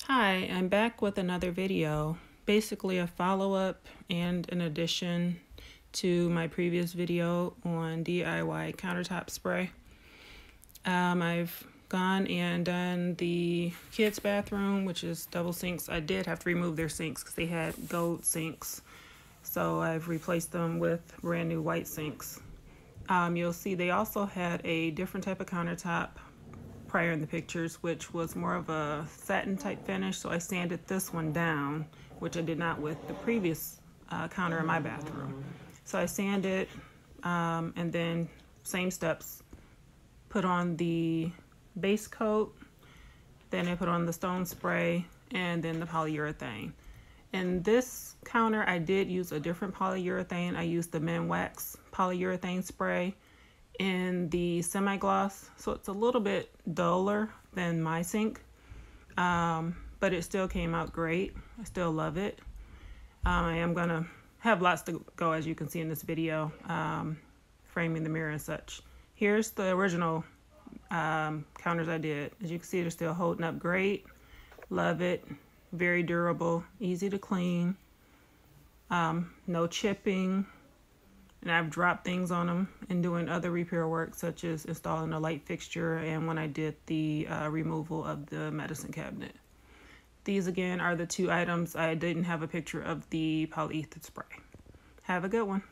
Hi, I'm back with another video, basically a follow-up and an addition to my previous video on DIY countertop spray. I've gone and done the kids' bathroom, which is double sinks. I did have to remove their sinks because they had gold sinks, so I've replaced them with brand new white sinks. You'll see they also had a different type of countertop prior in the pictures, which was more of a satin type finish, so I sanded this one down, which I did not with the previous counter in my bathroom. So I sanded and then same steps, put on the base coat, then I put on the stone spray, and then the polyurethane. In this counter I did use a different polyurethane. I used the Minwax polyurethane spray in the semi-gloss, so it's a little bit duller than my sink, but it still came out great. I still love it. I am gonna have lots to go, as you can see in this video, framing the mirror and such. Here's the original counters I did. As you can see, they're still holding up great. Love it. Very durable, easy to clean, no chipping. And I've dropped things on them and doing other repair work, such as installing a light fixture and when I did the removal of the medicine cabinet. These again are the two items. I didn't have a picture of the polyether spray. Have a good one.